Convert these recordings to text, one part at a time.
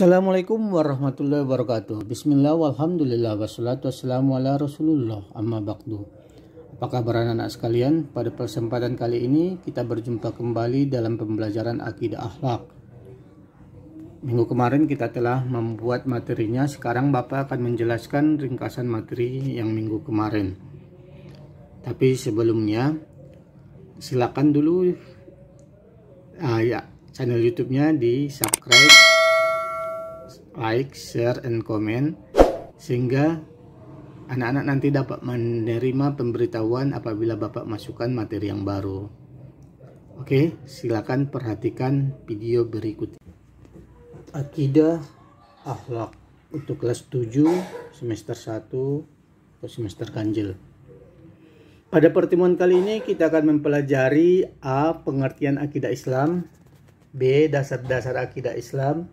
Assalamualaikum warahmatullahi wabarakatuh. Bismillah walhamdulillah wassalatu wassalamu ala rasulullah amma ba'du. Apa kabar anak-anak sekalian? Pada kesempatan kali ini kita berjumpa kembali dalam pembelajaran akidah akhlak. Minggu kemarin kita telah membuat materinya. Sekarang Bapak akan menjelaskan ringkasan materi yang minggu kemarin. Tapi sebelumnya silakan dulu channel YouTube-nya di subscribe, like, share, and comment sehingga anak-anak nanti dapat menerima pemberitahuan apabila Bapak masukkan materi yang baru. Oke, silakan perhatikan video berikut. Akidah akhlak untuk kelas 7 semester 1 atau semester ganjil. Pada pertemuan kali ini kita akan mempelajari A. Pengertian akidah Islam, B. Dasar-dasar akidah Islam,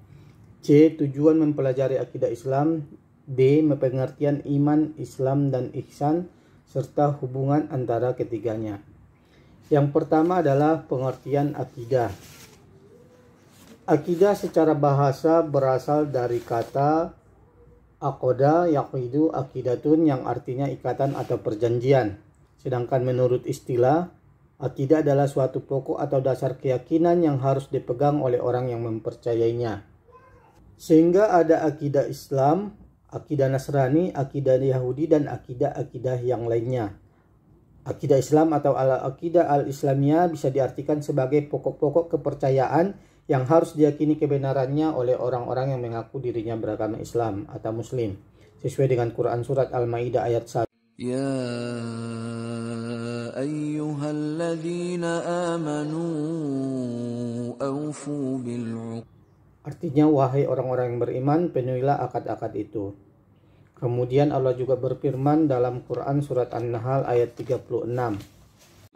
C. Tujuan mempelajari akidah Islam, D. Pengertian iman, Islam, dan ihsan, serta hubungan antara ketiganya. Yang pertama adalah pengertian akidah. Akidah secara bahasa berasal dari kata aqoda yaqidu akidatun yang artinya ikatan atau perjanjian. Sedangkan menurut istilah, akidah adalah suatu pokok atau dasar keyakinan yang harus dipegang oleh orang yang mempercayainya. Sehingga ada akidah Islam, akidah Nasrani, akidah Yahudi, dan akidah-akidah yang lainnya. Akidah Islam atau al-akidah al-Islamiyah bisa diartikan sebagai pokok-pokok kepercayaan yang harus diyakini kebenarannya oleh orang-orang yang mengaku dirinya beragama Islam atau Muslim, sesuai dengan Quran Surat Al-Maidah ayat 1. Ya ayyuhalladzina amanu awfu bil'uqud. Artinya, wahai orang-orang yang beriman, penuhilah akad-akad itu. Kemudian Allah juga berfirman dalam Quran Surat An-Nahl ayat 36.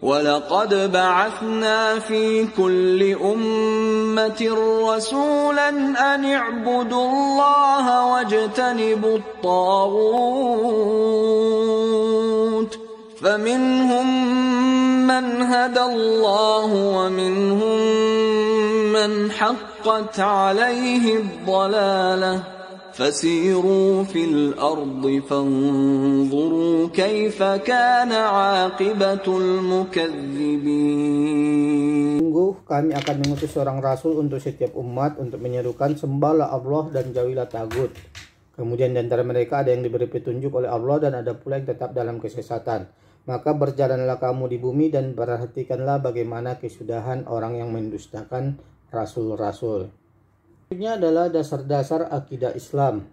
وَلَقَدْ بَعَثْنَا فِي كُلِّ أُمَّةٍ رَّسُولًا أَنِ اعْبُدُوا اللَّهَ وَاجْتَنِبُوا الطَّاغُوتَ فَمِنْهُم مَّنْ هَدَى اللَّهُ وَمِنْهُم مَّنْ حَقَّتْ عَلَيْهِ الضَّلَالَةُ فَسِيرُوا فِي الْأَرْضِ فَانظُرُوا كَيْفَ كَانَ عَاقِبَةُ الْمُكَذِّبِينَ. Sungguh kami akan mengutus seorang rasul untuk setiap umat untuk menyerukan sembahlah Allah dan jauhilah tagut. Kemudian di antara mereka ada yang diberi petunjuk oleh Allah dan ada pula yang tetap dalam kesesatan. Maka berjalanlah kamu di bumi dan perhatikanlah bagaimana kesudahan orang yang mendustakan rasul-rasul. Selanjutnya adalah dasar-dasar akidah Islam.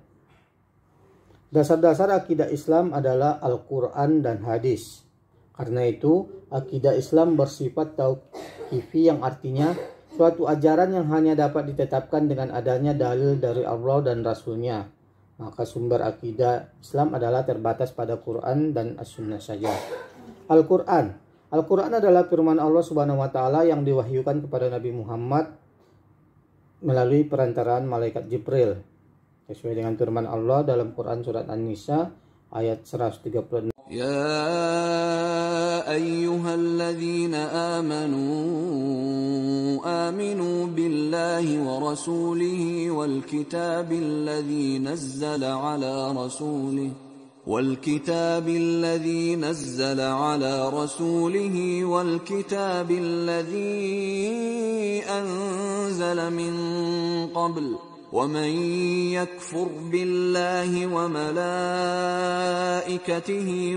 Dasar-dasar akidah Islam adalah Al-Quran dan hadis. Karena itu, akidah Islam bersifat tauqifi yang artinya suatu ajaran yang hanya dapat ditetapkan dengan adanya dalil dari Allah dan Rasulnya. Maka sumber akidah Islam adalah terbatas pada Quran dan As-Sunnah saja. Al-Quran. Al-Quran adalah firman Allah Subhanahu wa Ta'ala yang diwahyukan kepada Nabi Muhammad melalui perantaraan malaikat Jibril, sesuai dengan firman Allah dalam Quran Surat An-Nisa ayat 136. Ya ayyuhalladzina aminu billahi wa rasulihi wal kitabil ladzi nazzala ala rasulihi والكتاب الذي نزل على رسوله والكتاب الذي أنزل من قبل ومن يكفر بالله وملائكته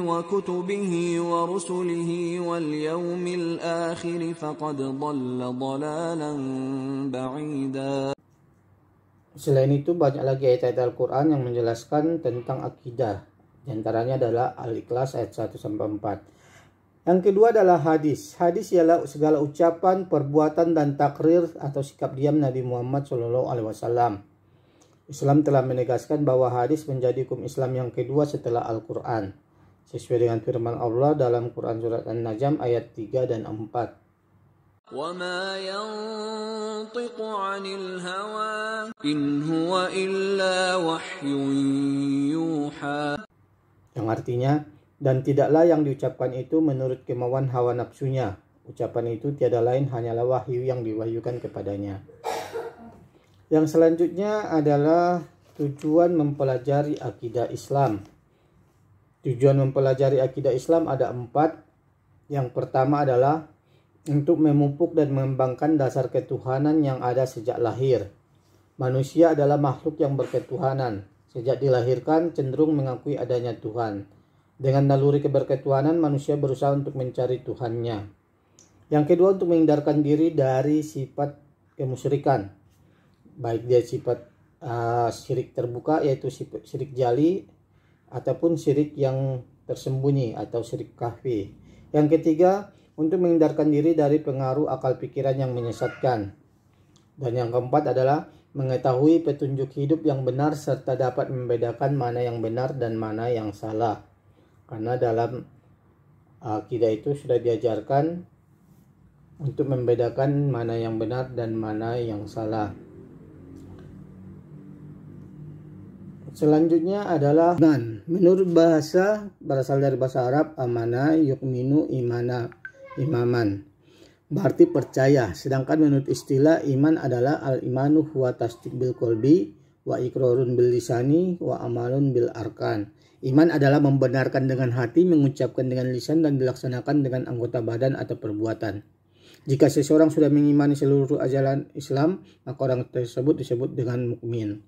وكتبه ورسله واليوم الآخر فقد ضل ضلالا بعيدا. Selain itu banyak lagi ayat-ayat Al-Quran yang menjelaskan tentang akidah. Di antaranya adalah Al-Ikhlas ayat 1-4. Yang kedua adalah hadis. Hadis ialah segala ucapan, perbuatan, dan takrir atau sikap diam Nabi Muhammad SAW. Islam telah menegaskan bahwa hadis menjadi hukum Islam yang kedua setelah Al-Quran, sesuai dengan firman Allah dalam Quran Surat An-Najm ayat 3 dan 4. وَمَا يَنطِقُ عَنِ الْهَوَىٰ إِنْ هُوَ إِلَّا وَحْيٌ يُوحَىٰ. Yang artinya, dan tidaklah yang diucapkan itu menurut kemauan hawa nafsunya. Ucapan itu tiada lain hanyalah wahyu yang diwahyukan kepadanya. Yang selanjutnya adalah tujuan mempelajari akidah Islam. Tujuan mempelajari akidah Islam ada 4. Yang pertama adalah untuk memupuk dan mengembangkan dasar ketuhanan yang ada sejak lahir. Manusia adalah makhluk yang berketuhanan. Sejak dilahirkan cenderung mengakui adanya Tuhan. Dengan naluri keberketuhanan, manusia berusaha untuk mencari Tuhannya. Yang kedua, untuk menghindarkan diri dari sifat kemusyrikan, baik dia sifat syirik terbuka, yaitu syirik jali, ataupun syirik yang tersembunyi atau syirik kahfi. Yang ketiga, untuk menghindarkan diri dari pengaruh akal pikiran yang menyesatkan. Dan yang keempat adalah mengetahui petunjuk hidup yang benar serta dapat membedakan mana yang benar dan mana yang salah. Karena dalam akidah itu sudah diajarkan untuk membedakan mana yang benar dan mana yang salah. Selanjutnya adalah iman. Menurut bahasa, berasal dari bahasa Arab, amana yukminu imaman. Berarti percaya. Sedangkan menurut istilah iman adalah al-imanu huwa tasdiq bil qalbi wa iqrarun bil lisani wa amalun bil arkan. Iman adalah membenarkan dengan hati, mengucapkan dengan lisan, dan dilaksanakan dengan anggota badan atau perbuatan. Jika seseorang sudah mengimani seluruh ajaran Islam, maka orang tersebut disebut dengan mukmin.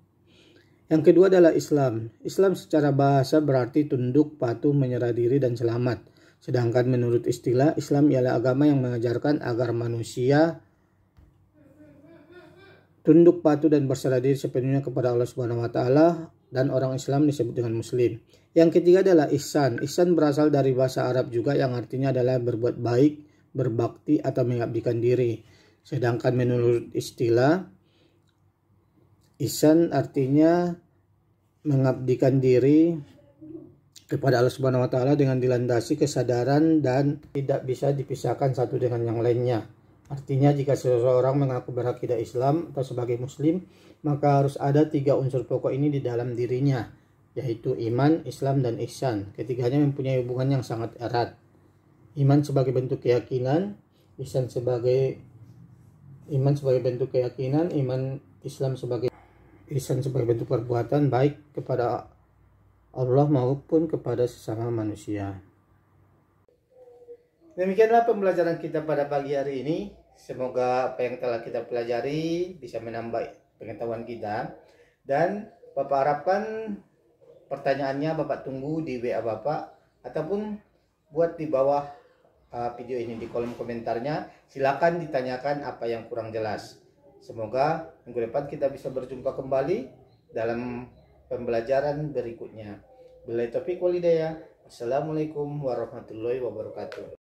Yang kedua adalah Islam. Islam secara bahasa berarti tunduk, patuh, menyerah diri, dan selamat. Sedangkan menurut istilah, Islam ialah agama yang mengajarkan agar manusia tunduk, patuh, dan berserah diri sepenuhnya kepada Allah Subhanahu wa taala, dan orang Islam disebut dengan muslim. Yang ketiga adalah ihsan. Ihsan berasal dari bahasa Arab juga, yang artinya adalah berbuat baik, berbakti, atau mengabdikan diri. Sedangkan menurut istilah, ihsan artinya mengabdikan diri kepada Allah Subhanahu wa taala dengan dilandasi kesadaran dan tidak bisa dipisahkan satu dengan yang lainnya. Artinya jika seseorang mengaku berakidah Islam atau sebagai muslim, maka harus ada 3 unsur pokok ini di dalam dirinya, yaitu iman, Islam, dan ihsan. Ketiganya mempunyai hubungan yang sangat erat. Iman sebagai bentuk keyakinan, ihsan sebagai bentuk keyakinan, ihsan sebagai bentuk perbuatan baik kepada Allah maupun kepada sesama manusia. Demikianlah pembelajaran kita pada pagi hari ini. Semoga apa yang telah kita pelajari bisa menambah pengetahuan kita. Dan Bapak harapkan pertanyaannya Bapak tunggu di WA Bapak, ataupun buat di bawah video ini di kolom komentarnya. Silakan ditanyakan apa yang kurang jelas. Semoga minggu depan kita bisa berjumpa kembali dalam pembelajaran berikutnya. Billahi taufiq wal hidayah. Assalamualaikum warahmatullahi wabarakatuh.